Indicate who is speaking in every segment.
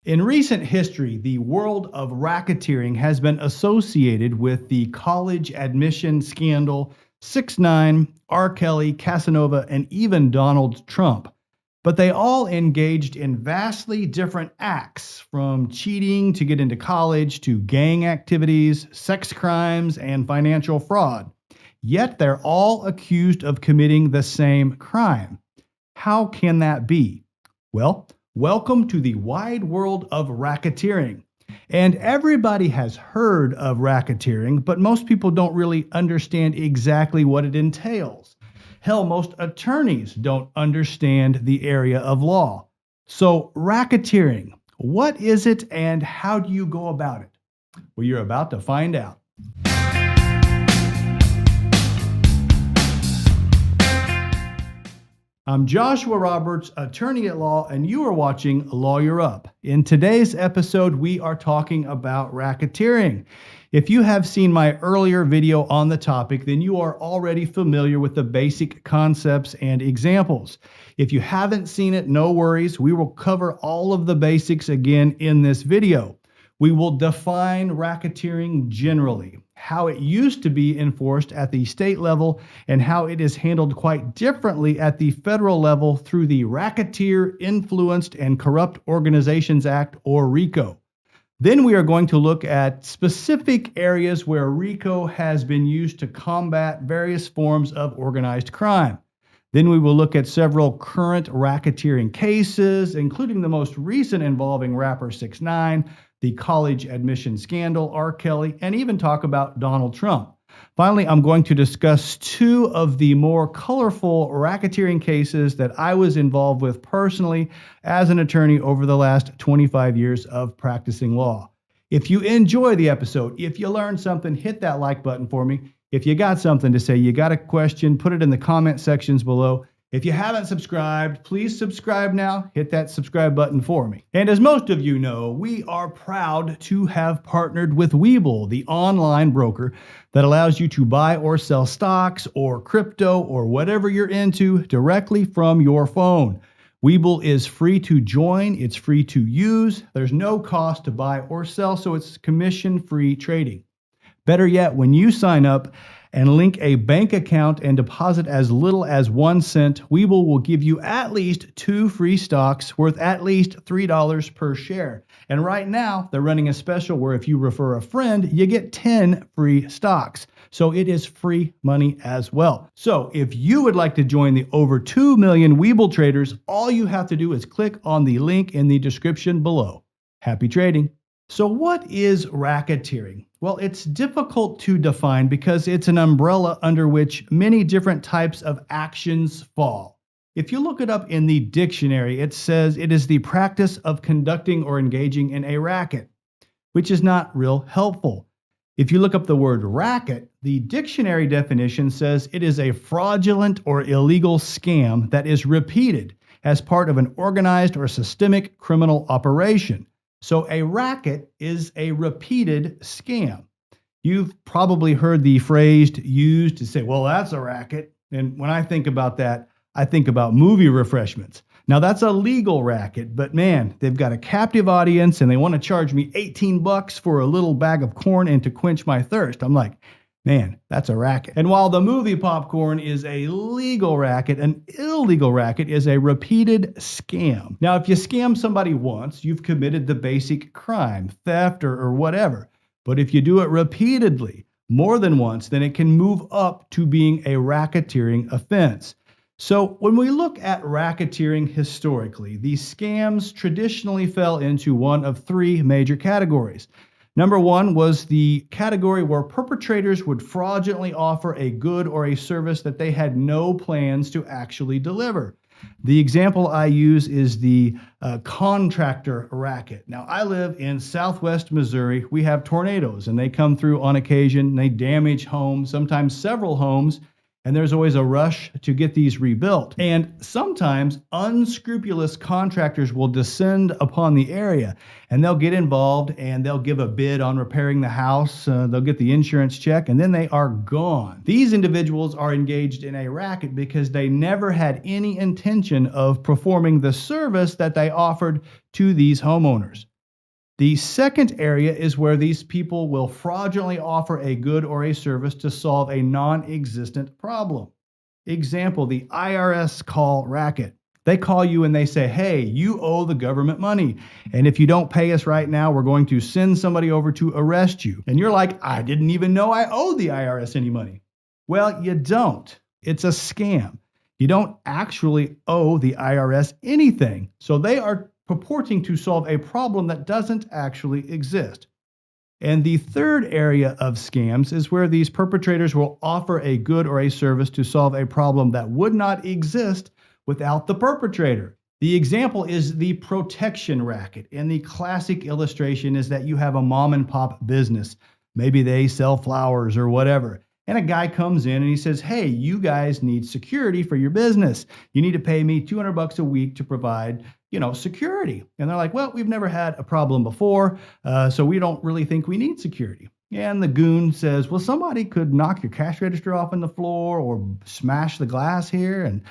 Speaker 1: In recent history, the world of racketeering has been associated with the college admission scandal, 6ix9ine, R. Kelly, Casanova, and even Donald Trump. But they all engaged in vastly different acts, from cheating to get into college to gang activities, sex crimes, and financial fraud. Yet they're all accused of committing the same crime. How can that be? Well, welcome to the wide world of racketeering. And everybody has heard of racketeering, but most people don't really understand exactly what it entails. Hell, most attorneys don't understand the area of law. So, racketeering, what is it and how do you go about it? Well, you're about to find out. I'm Joshua Roberts, attorney at law, and you are watching Lawyer Up. In today's episode, we are talking about racketeering. If you have seen my earlier video on the topic, then you are already familiar with the basic concepts and examples. If you haven't seen it, no worries. We will cover all of the basics again in this video. We will define racketeering generally, how it used to be enforced at the state level, and how it is handled quite differently at the federal level through the Racketeer Influenced and Corrupt Organizations Act, or RICO. Then we are going to look at specific areas where RICO has been used to combat various forms of organized crime. Then we will look at several current racketeering cases, including the most recent involving rapper 6ix9ine, the college admission scandal, R. Kelly, and even talk about Donald Trump. Finally, I'm going to discuss two of the more colorful racketeering cases that I was involved with personally as an attorney over the last 25 years of practicing law. If you enjoy the episode, if you learned something, hit that like button for me. If you got something to say, you got a question, put it in the comment sections below. If you haven't subscribed, please subscribe now. Hit that subscribe button for me. And as most of you know, we are proud to have partnered with Webull, the online broker that allows you to buy or sell stocks or crypto or whatever you're into directly from your phone. Webull is free to join. It's free to use. There's no cost to buy or sell, so it's commission-free trading. Better yet, when you sign up and link a bank account and deposit as little as 1 cent, Webull will give you at least 2 free stocks worth at least $3 per share. And right now, they're running a special where if you refer a friend, you get 10 free stocks. So it is free money as well. So if you would like to join the over 2 million Webull traders, all you have to do is click on the link in the description below. Happy trading. So what is racketeering? Well, it's difficult to define because it's an umbrella under which many different types of actions fall. If you look it up in the dictionary, it says it is the practice of conducting or engaging in a racket, which is not real helpful. If you look up the word racket, the dictionary definition says it is a fraudulent or illegal scam that is repeated as part of an organized or systemic criminal operation. So a racket is a repeated scam. You've probably heard the phrase used to say, well, that's a racket. And when I think about that, I think about movie refreshments. Now that's a legal racket, but man, they've got a captive audience and they want to charge me $18 for a little bag of corn and to quench my thirst. I'm like, man, that's a racket. And while the movie popcorn is a legal racket, an illegal racket is a repeated scam. Now, if you scam somebody once, you've committed the basic crime, theft or whatever. But if you do it repeatedly, more than once, then it can move up to being a racketeering offense. So when we look at racketeering historically, these scams traditionally fell into one of 3 major categories. Number 1 was the category where perpetrators would fraudulently offer a good or a service that they had no plans to actually deliver. The example I use is the contractor racket. Now, I live in southwest Missouri. We have tornadoes, and they come through on occasion. They damage homes, sometimes several homes, and there's always a rush to get these rebuilt. And sometimes unscrupulous contractors will descend upon the area and they'll get involved and they'll give a bid on repairing the house. They'll get the insurance check and then they are gone. These individuals are engaged in a racket because they never had any intention of performing the service that they offered to these homeowners. The second area is where these people will fraudulently offer a good or a service to solve a non-existent problem. Example, the IRS call racket. They call you and they say, hey, you owe the government money. And if you don't pay us right now, we're going to send somebody over to arrest you. And you're like, I didn't even know I owe the IRS any money. Well, you don't. It's a scam. You don't actually owe the IRS anything. So they are purporting to solve a problem that doesn't actually exist. And the third area of scams is where these perpetrators will offer a good or a service to solve a problem that would not exist without the perpetrator. The example is the protection racket. And the classic illustration is that you have a mom and pop business. Maybe they sell flowers or whatever. And a guy comes in and he says, hey, you guys need security for your business. You need to pay me $200 a week to provide, security. And they're like, well, we've never had a problem before, so we don't really think we need security. And the goon says, well, somebody could knock your cash register off on the floor or smash the glass here. And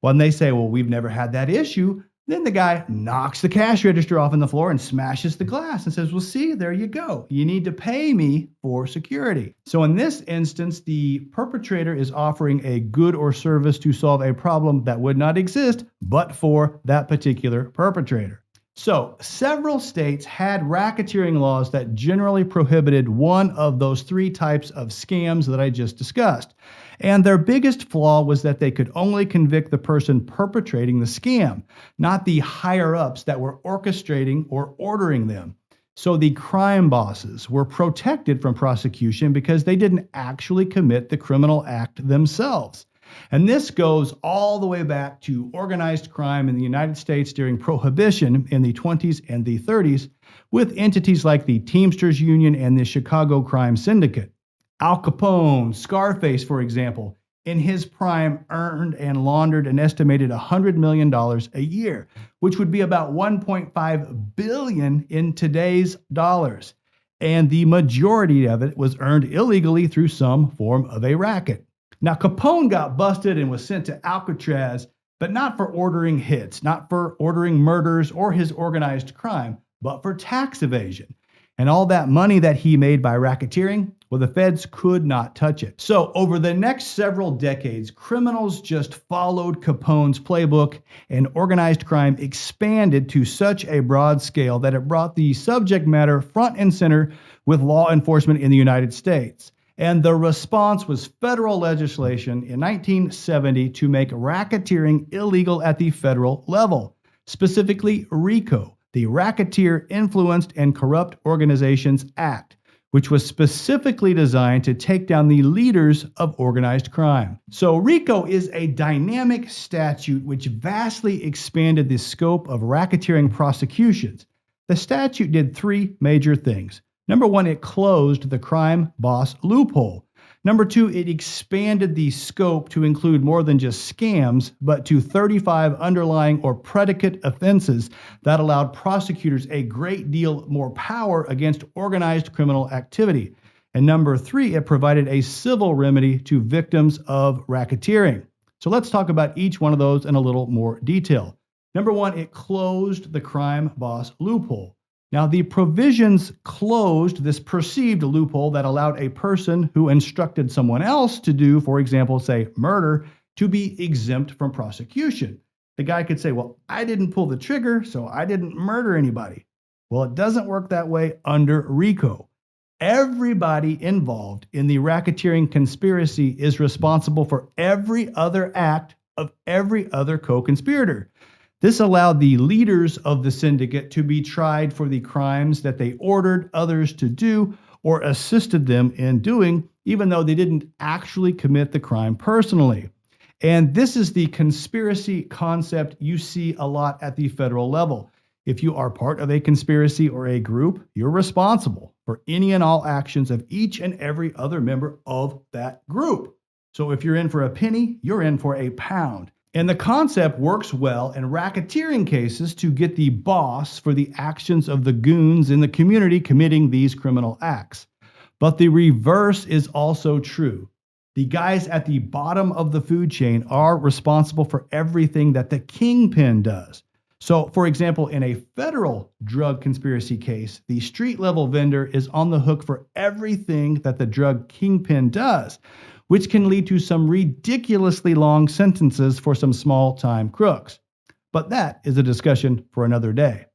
Speaker 1: when they say, well, we've never had that issue, then the guy knocks the cash register off on the floor and smashes the glass and says, well, see, there you go. You need to pay me for security. So in this instance, the perpetrator is offering a good or service to solve a problem that would not exist, but for that particular perpetrator. So several states had racketeering laws that generally prohibited one of those three types of scams that I just discussed. And their biggest flaw was that they could only convict the person perpetrating the scam, not the higher-ups that were orchestrating or ordering them. So the crime bosses were protected from prosecution because they didn't actually commit the criminal act themselves. And this goes all the way back to organized crime in the United States during Prohibition in the 20s and the 30s, with entities like the Teamsters Union and the Chicago Crime Syndicate. Al Capone, Scarface, for example, in his prime earned and laundered an estimated $100 million a year, which would be about $1.5 billion in today's dollars. And the majority of it was earned illegally through some form of a racket. Now, Capone got busted and was sent to Alcatraz, but not for ordering hits, not for ordering murders or his organized crime, but for tax evasion. And all that money that he made by racketeering, well, the feds could not touch it. So over the next several decades, criminals just followed Capone's playbook, and organized crime expanded to such a broad scale that it brought the subject matter front and center with law enforcement in the United States. And the response was federal legislation in 1970 to make racketeering illegal at the federal level, specifically RICO, the Racketeer Influenced and Corrupt Organizations Act, which was specifically designed to take down the leaders of organized crime. So RICO is a dynamic statute which vastly expanded the scope of racketeering prosecutions. The statute did three major things. Number one, it closed the crime boss loophole. Number two, it expanded the scope to include more than just scams, but to 35 underlying or predicate offenses that allowed prosecutors a great deal more power against organized criminal activity. And number three, it provided a civil remedy to victims of racketeering. So let's talk about each one of those in a little more detail. Number one, it closed the crime boss loophole. Now, the provisions closed this perceived loophole that allowed a person who instructed someone else to do, for example, say murder, to be exempt from prosecution. The guy could say, well, I didn't pull the trigger, so I didn't murder anybody. Well, it doesn't work that way under RICO. Everybody involved in the racketeering conspiracy is responsible for every other act of every other co-conspirator. This allowed the leaders of the syndicate to be tried for the crimes that they ordered others to do or assisted them in doing, even though they didn't actually commit the crime personally. And this is the conspiracy concept you see a lot at the federal level. If you are part of a conspiracy or a group, you're responsible for any and all actions of each and every other member of that group. So if you're in for a penny, you're in for a pound. And the concept works well in racketeering cases to get the boss for the actions of the goons in the community committing these criminal acts. But the reverse is also true. The guys at the bottom of the food chain are responsible for everything that the kingpin does. So, for example, in a federal drug conspiracy case, the street level vendor is on the hook for everything that the drug kingpin does, which can lead to some ridiculously long sentences for some small time crooks. But that is a discussion for another day.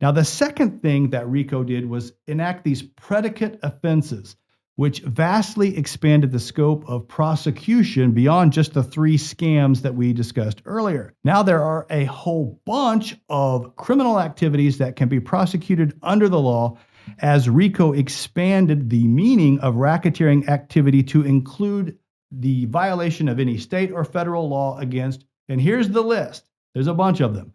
Speaker 1: Now, the second thing that RICO did was enact these predicate offenses, which vastly expanded the scope of prosecution beyond just the 3 scams that we discussed earlier. Now there are a whole bunch of criminal activities that can be prosecuted under the law, as RICO expanded the meaning of racketeering activity to include the violation of any state or federal law against, and here's the list, there's a bunch of them: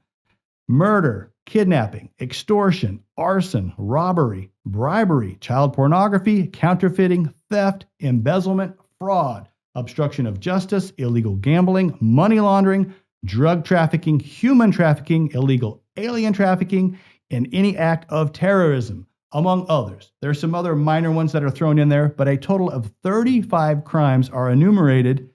Speaker 1: murder, kidnapping, extortion, arson, robbery, bribery, child pornography, counterfeiting, theft, embezzlement, fraud, obstruction of justice, illegal gambling, money laundering, drug trafficking, human trafficking, illegal alien trafficking, and any act of terrorism, among others. There are some other minor ones that are thrown in there, but a total of 35 crimes are enumerated,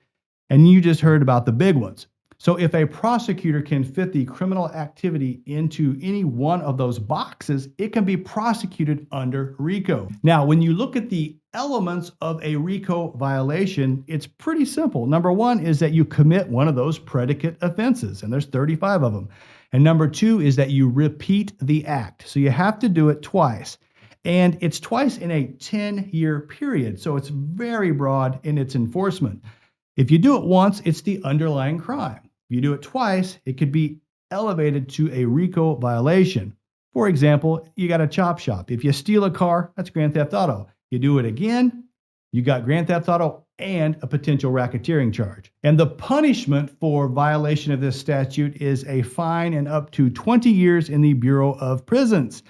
Speaker 1: and you just heard about the big ones. So if a prosecutor can fit the criminal activity into any one of those boxes, it can be prosecuted under RICO. Now, when you look at the elements of a RICO violation, it's pretty simple. Number one is that you commit one of those predicate offenses, and there's 35 of them. And number two is that you repeat the act. So you have to do it twice. And it's twice in a 10-year period. So it's very broad in its enforcement. If you do it once, it's the underlying crime. If you do it twice, it could be elevated to a RICO violation. For example, you got a chop shop. If you steal a car, that's grand theft auto. You do it again, you got grand theft auto and a potential racketeering charge. And the punishment for violation of this statute is a fine and up to 20 years in the Bureau of Prisons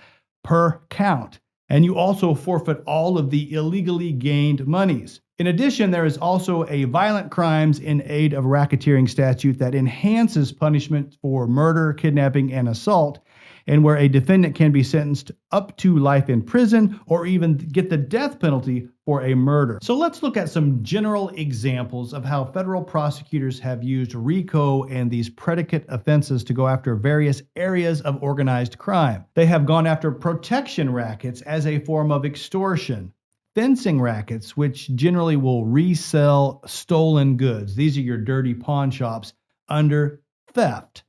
Speaker 1: per count. And you also forfeit all of the illegally gained monies. In addition, there is also a violent crimes in aid of racketeering statute that enhances punishment for murder, kidnapping, and assault, and where a defendant can be sentenced up to life in prison or even get the death penalty for a murder. So let's look at some general examples of how federal prosecutors have used RICO and these predicate offenses to go after various areas of organized crime. They have gone after protection rackets as a form of extortion, fencing rackets, which generally will resell stolen goods. These are your dirty pawn shops under theft.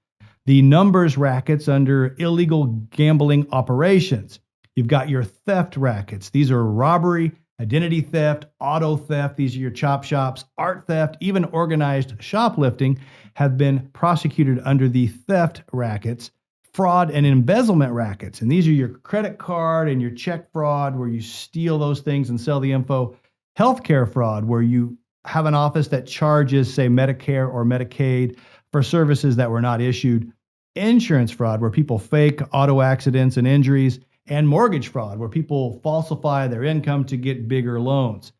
Speaker 1: The numbers rackets under illegal gambling operations. You've got your theft rackets. These are robbery, identity theft, auto theft. These are your chop shops, art theft, even organized shoplifting have been prosecuted under the theft rackets. Fraud and embezzlement rackets. And these are your credit card and your check fraud where you steal those things and sell the info. Healthcare fraud, where you have an office that charges, say, Medicare or Medicaid for services that were not issued. Insurance fraud, where people fake auto accidents and injuries. And mortgage fraud, where people falsify their income to get bigger loans.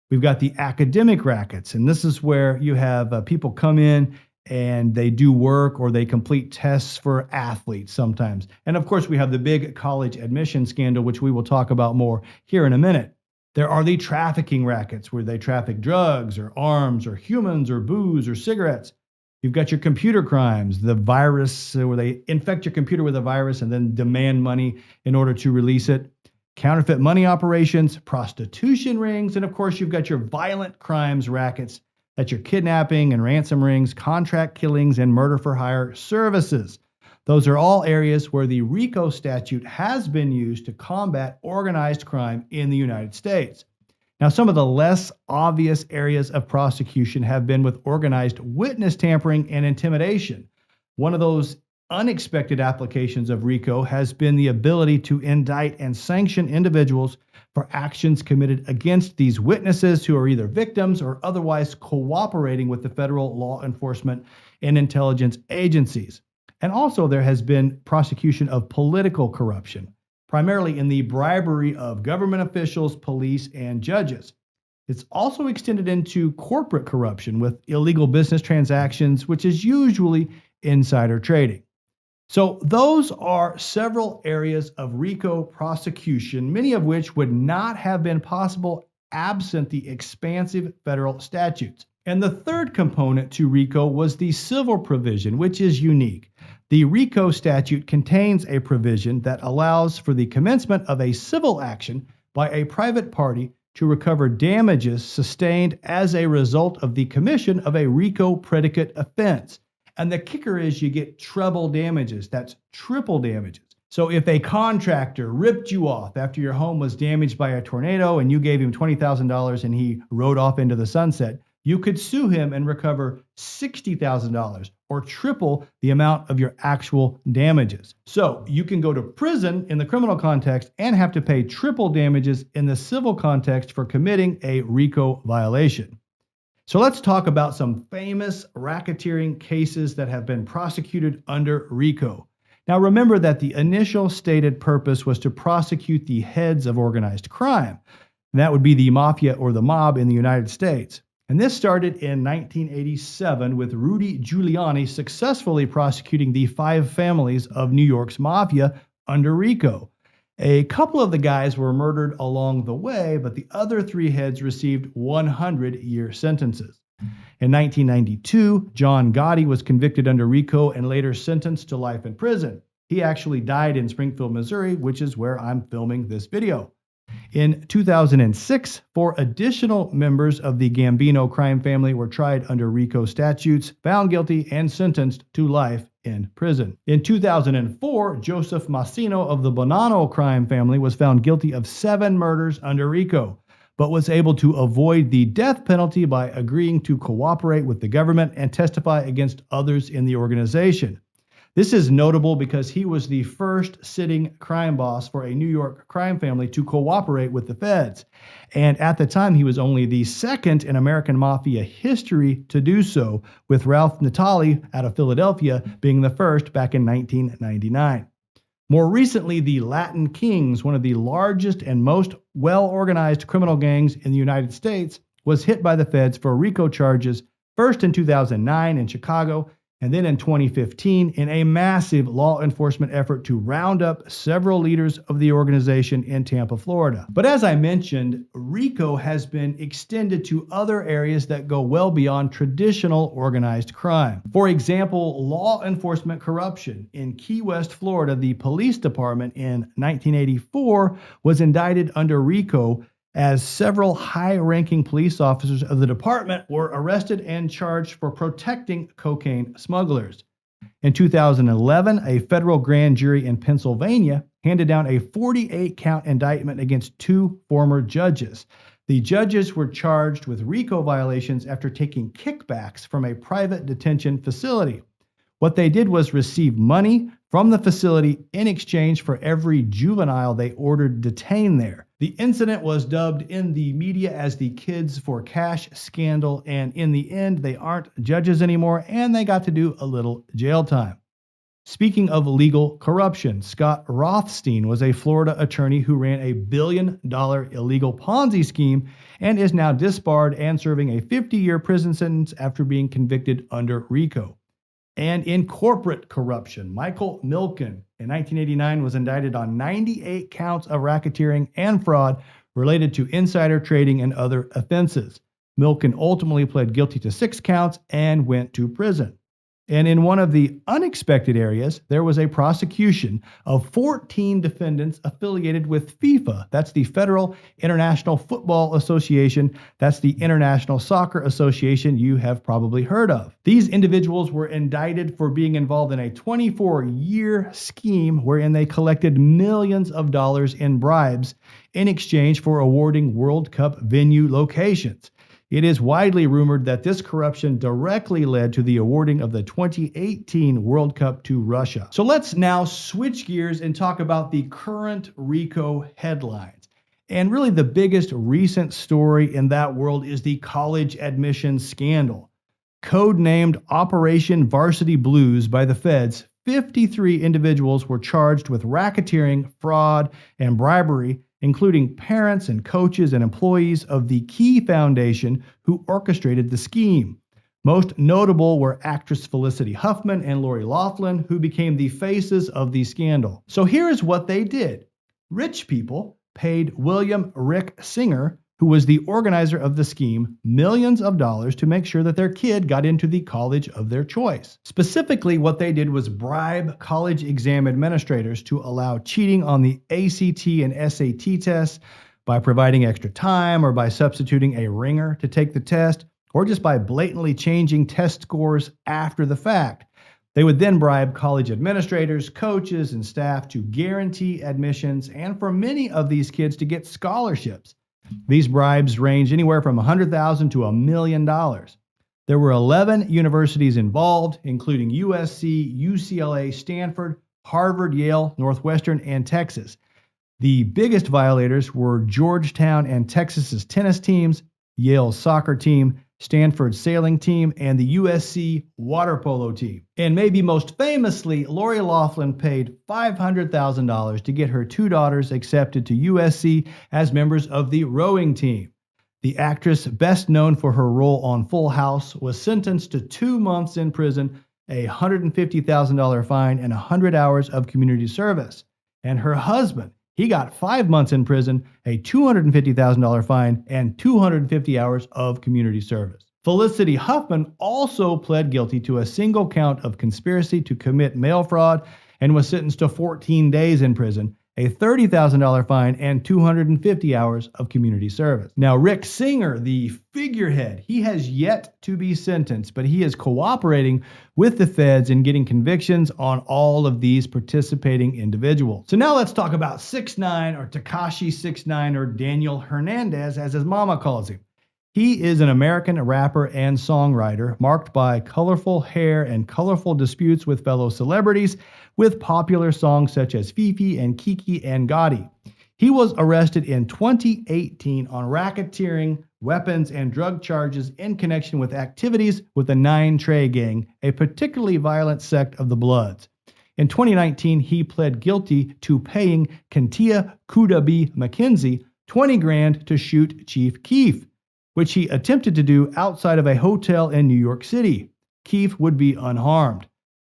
Speaker 1: We've got the academic rackets, and this is where you have people come in and they do work or they complete tests for athletes sometimes. And of course, we have the big college admission scandal, which we will talk about more here in a minute. There are the trafficking rackets, where they traffic drugs or arms or humans or booze or cigarettes. You've got your computer crimes, the virus, where they infect your computer with a virus and then demand money in order to release it. Counterfeit money operations, prostitution rings, and of course, you've got your violent crimes rackets. That's your kidnapping and ransom rings, contract killings, and murder for hire services. Those are all areas where the RICO statute has been used to combat organized crime in the United States. Now, some of the less obvious areas of prosecution have been with organized witness tampering and intimidation. One of those unexpected applications of RICO has been the ability to indict and sanction individuals for actions committed against these witnesses who are either victims or otherwise cooperating with the federal law enforcement and intelligence agencies. And also there has been prosecution of political corruption, primarily in the bribery of government officials, police, and judges. It's also extended into corporate corruption with illegal business transactions, which is usually insider trading. So those are several areas of RICO prosecution, many of which would not have been possible absent the expansive federal statutes. And the third component to RICO was the civil provision, which is unique. The RICO statute contains a provision that allows for the commencement of a civil action by a private party to recover damages sustained as a result of the commission of a RICO predicate offense. And the kicker is you get treble damages. That's triple damages. So if a contractor ripped you off after your home was damaged by a tornado and you gave him $20,000 and he rode off into the sunset, you could sue him and recover $60,000 or triple the amount of your actual damages. So you can go to prison in the criminal context and have to pay triple damages in the civil context for committing a RICO violation. So let's talk about some famous racketeering cases that have been prosecuted under RICO. Now remember that the initial stated purpose was to prosecute the heads of organized crime. And that would be the mafia or the mob in the United States. And this started in 1987 with Rudy Giuliani successfully prosecuting the 5 families of New York's mafia under RICO. A couple of the guys were murdered along the way, but the other 3 heads received 100-year sentences. In 1992, John Gotti was convicted under RICO and later sentenced to life in prison. He actually died in Springfield, Missouri, which is where I'm filming this video. In 2006, 4 additional members of the Gambino crime family were tried under RICO statutes, found guilty, and sentenced to life in prison. In 2004, Joseph Massino of the Bonanno crime family was found guilty of 7 murders under RICO, but was able to avoid the death penalty by agreeing to cooperate with the government and testify against others in the organization. This is notable because he was the first sitting crime boss for a New York crime family to cooperate with the feds. And at the time, he was only the second in American Mafia history to do so, with Ralph Natali out of Philadelphia being the first back in 1999. More recently, the Latin Kings, one of the largest and most well-organized criminal gangs in the United States, was hit by the feds for RICO charges, first in 2009 in Chicago, and then in 2015 in a massive law enforcement effort to round up several leaders of the organization in Tampa, Florida. But as I mentioned, RICO has been extended to other areas that go well beyond traditional organized crime. For example, law enforcement corruption. In Key West, Florida, the police department in 1984 was indicted under RICO as several high-ranking police officers of the department were arrested and charged for protecting cocaine smugglers. In 2011, a federal grand jury in Pennsylvania handed down a 48-count indictment against 2 former judges. The judges were charged with RICO violations after taking kickbacks from a private detention facility. What they did was receive money from the facility in exchange for every juvenile they ordered detained there. The incident was dubbed in the media as the Kids for Cash scandal, and in the end, they aren't judges anymore, and they got to do a little jail time. Speaking of legal corruption, Scott Rothstein was a Florida attorney who ran a $1 billion illegal Ponzi scheme and is now disbarred and serving a 50-year prison sentence after being convicted under RICO. And in corporate corruption, Michael Milken in 1989 was indicted on 98 counts of racketeering and fraud related to insider trading and other offenses. Milken ultimately pled guilty to 6 counts and went to prison. And in one of the unexpected areas, there was a prosecution of 14 defendants affiliated with FIFA. That's the Federal International Football Association. That's the International Soccer Association you have probably heard of. These individuals were indicted for being involved in a 24-year scheme wherein they collected millions of dollars in bribes in exchange for awarding World Cup venue locations. It is widely rumored that this corruption directly led to the awarding of the 2018 World Cup to Russia. So let's now switch gears and talk about the current RICO headlines. And really the biggest recent story in that world is the college admissions scandal. Codenamed Operation Varsity Blues by the feds, 53 individuals were charged with racketeering, fraud, and bribery, including parents and coaches and employees of the Key Foundation who orchestrated the scheme. Most notable were actress Felicity Huffman and Lori Loughlin, who became the faces of the scandal. So here is what they did. Rich people paid William Rick Singer, who was the organizer of the scheme, millions of dollars to make sure that their kid got into the college of their choice. Specifically, what they did was bribe college exam administrators to allow cheating on the ACT and SAT tests by providing extra time or by substituting a ringer to take the test, or just by blatantly changing test scores after the fact. They would then bribe college administrators, coaches, and staff to guarantee admissions and for many of these kids to get scholarships. These bribes ranged anywhere from $100,000 to $1 million. There were 11 universities involved, including USC, UCLA, Stanford, Harvard, Yale, Northwestern, and Texas. The biggest violators were Georgetown and Texas's tennis teams, Yale's soccer team, Stanford's sailing team, and the USC water polo team. And maybe most famously, Lori Loughlin paid $500,000 to get her two daughters accepted to USC as members of the rowing team. The actress, best known for her role on Full House, was sentenced to 2 months in prison, a $150,000 fine, and 100 hours of community service. And her husband, he got 5 months in prison, a $250,000 fine, and 250 hours of community service. Felicity Huffman also pled guilty to a single count of conspiracy to commit mail fraud and was sentenced to 14 days in prison, a $30,000 fine, and 250 hours of community service. Now, Rick Singer, the figurehead, he has yet to be sentenced, but he is cooperating with the feds in getting convictions on all of these participating individuals. So now let's talk about 6ix9ine, or Tekashi 6ix9ine, or Daniel Hernandez, as his mama calls him. He is an American rapper and songwriter marked by colorful hair and colorful disputes with fellow celebrities, with popular songs such as Fifi and Kiki and Gotti. He was arrested in 2018 on racketeering, weapons, and drug charges in connection with activities with the Nine Trey gang, a particularly violent sect of the Bloods. In 2019, he pled guilty to paying Kentia Kudabi McKenzie $20,000 to shoot Chief Keef, which he attempted to do outside of a hotel in New York City. Keef would be unharmed.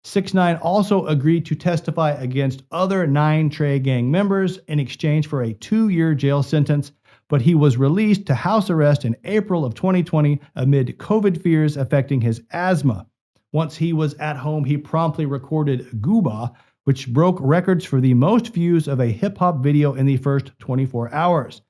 Speaker 1: 6ix9ine also agreed to testify against other Nine Trey gang members in exchange for a 2-year jail sentence, but he was released to house arrest in April of 2020 amid COVID fears affecting his asthma. Once he was at home, he promptly recorded Gooba, which broke records for the most views of a hip-hop video in the first 24 hours.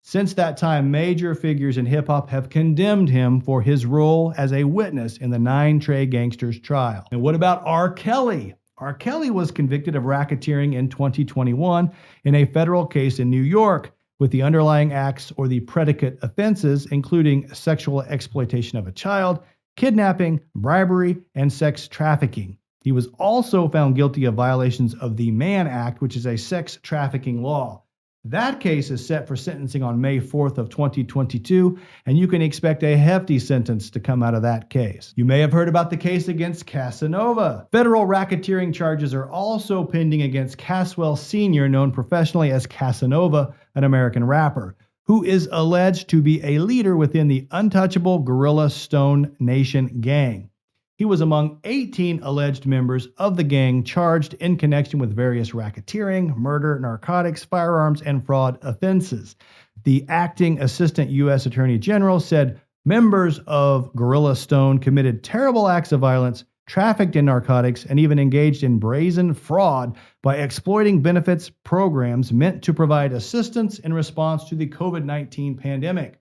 Speaker 1: Since that time, major figures in hip-hop have condemned him for his role as a witness in the Nine Trey gangsters' trial. And what about R. Kelly? R. Kelly was convicted of racketeering in 2021 in a federal case in New York, with the underlying acts or the predicate offenses including sexual exploitation of a child, kidnapping, bribery, and sex trafficking. He was also found guilty of violations of the Mann Act, which is a sex trafficking law. That case is set for sentencing on May 4th of 2022, and you can expect a hefty sentence to come out of that case. You may have heard about the case against Casanova. Federal racketeering charges are also pending against Caswell Sr., known professionally as Casanova, an American rapper, who is alleged to be a leader within the untouchable Gorilla Stone Nation gang. He was among 18 alleged members of the gang charged in connection with various racketeering, murder, narcotics, firearms, and fraud offenses. The acting assistant U.S. Attorney General said members of Gorilla Stone committed terrible acts of violence, trafficked in narcotics, and even engaged in brazen fraud by exploiting benefits programs meant to provide assistance in response to the COVID-19 pandemic.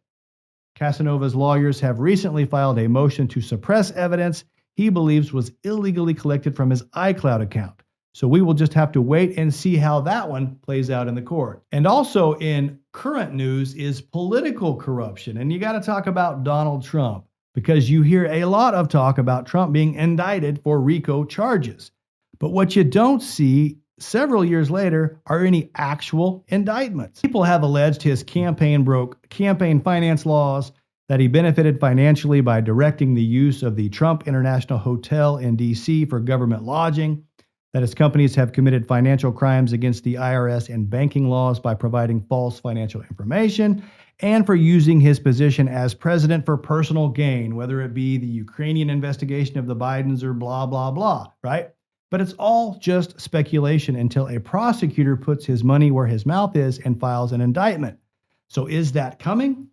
Speaker 1: Casanova's lawyers have recently filed a motion to suppress evidence he believes was illegally collected from his iCloud account. So we will just have to wait and see how that one plays out in the court. And also in current news is political corruption. And you got to talk about Donald Trump, because you hear a lot of talk about Trump being indicted for RICO charges. But what you don't see several years later are any actual indictments. People have alleged his campaign broke campaign finance laws, that he benefited financially by directing the use of the Trump International Hotel in D.C. for government lodging, that his companies have committed financial crimes against the IRS and banking laws by providing false financial information, and for using his position as president for personal gain, whether it be the Ukrainian investigation of the Bidens or blah, blah, blah, right? But it's all just speculation until a prosecutor puts his money where his mouth is and files an indictment. So is that coming?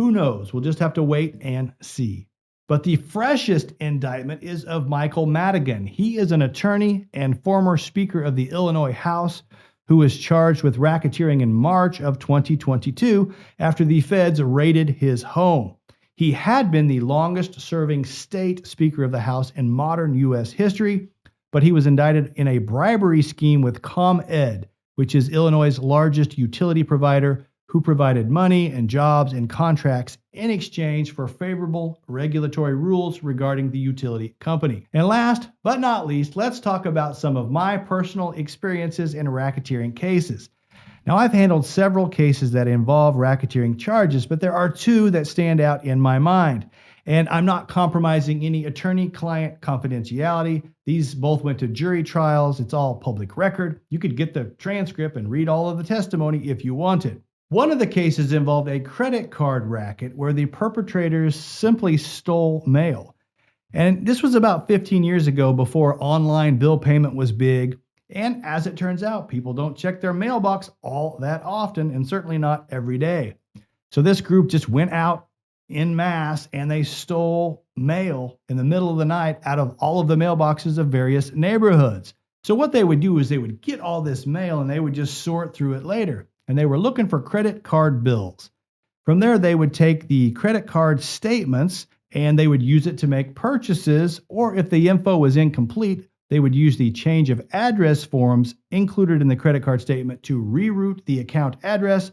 Speaker 1: Who knows? We'll just have to wait and see. But the freshest indictment is of Michael Madigan. He is an attorney and former Speaker of the Illinois House who was charged with racketeering in March of 2022 after the feds raided his home. He had been the longest-serving state Speaker of the House in modern U.S. history, but he was indicted in a bribery scheme with ComEd, which is Illinois' largest utility provider, who provided money and jobs and contracts in exchange for favorable regulatory rules regarding the utility company. And last but not least, let's talk about some of my personal experiences in racketeering cases. Now, I've handled several cases that involve racketeering charges, but there are two that stand out in my mind. And I'm not compromising any attorney-client confidentiality. These both went to jury trials. It's all public record. You could get the transcript and read all of the testimony if you wanted. One of the cases involved a credit card racket where the perpetrators simply stole mail. And this was about 15 years ago, before online bill payment was big. And as it turns out, people don't check their mailbox all that often, and certainly not every day. So this group just went out en masse and they stole mail in the middle of the night out of all of the mailboxes of various neighborhoods. So what they would do is they would get all this mail and they would just sort through it later. And they were looking for credit card bills. From there, they would take the credit card statements and they would use it to make purchases, or if the info was incomplete, they would use the change of address forms included in the credit card statement to reroute the account address.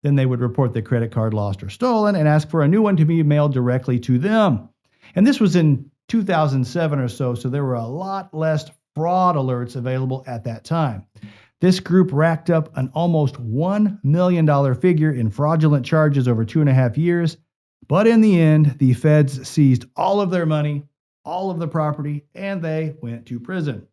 Speaker 1: Then they would report the credit card lost or stolen and ask for a new one to be mailed directly to them. And this was in 2007 or so there were a lot less fraud alerts available at that time. This group racked up an almost $1 million figure in fraudulent charges over 2.5 years. But in the end, the feds seized all of their money, all of the property, and they went to prison.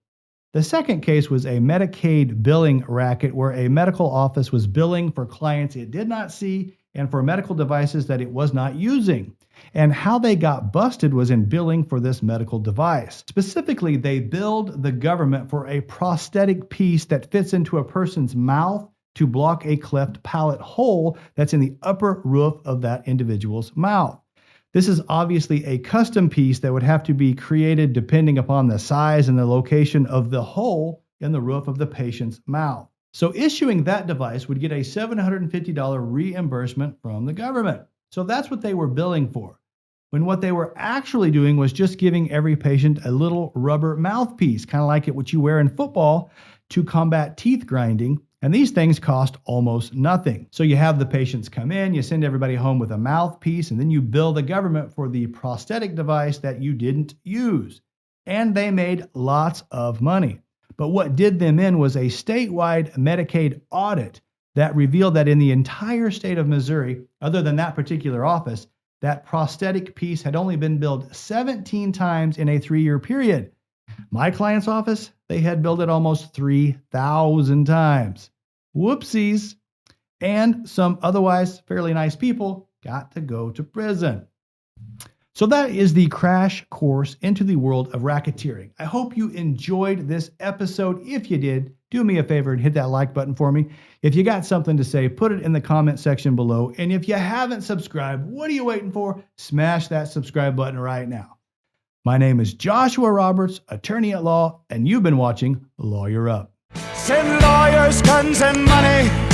Speaker 1: The second case was a Medicaid billing racket where a medical office was billing for clients it did not see and for medical devices that it was not using. And how they got busted was in billing for this medical device. Specifically, they billed the government for a prosthetic piece that fits into a person's mouth to block a cleft palate hole that's in the upper roof of that individual's mouth. This is obviously a custom piece that would have to be created depending upon the size and the location of the hole in the roof of the patient's mouth. So issuing that device would get a $750 reimbursement from the government. So that's what they were billing for, when what they were actually doing was just giving every patient a little rubber mouthpiece, kind of like what you wear in football to combat teeth grinding. And these things cost almost nothing. So you have the patients come in, you send everybody home with a mouthpiece, and then you bill the government for the prosthetic device that you didn't use. And they made lots of money. But what did them in was a statewide Medicaid audit that revealed that in the entire state of Missouri, other than that particular office, that prosthetic piece had only been billed 17 times in a 3-year period. My client's office, they had billed it almost 3,000 times. Whoopsies. And some otherwise fairly nice people got to go to prison. So that is the crash course into the world of racketeering. I hope you enjoyed this episode. If you did, do me a favor and hit that like button for me. If you got something to say, put it in the comment section below. And if you haven't subscribed, what are you waiting for? Smash that subscribe button right now. My name is Joshua Roberts, attorney at law, and you've been watching Lawyer Up.
Speaker 2: Send lawyers, guns, and money.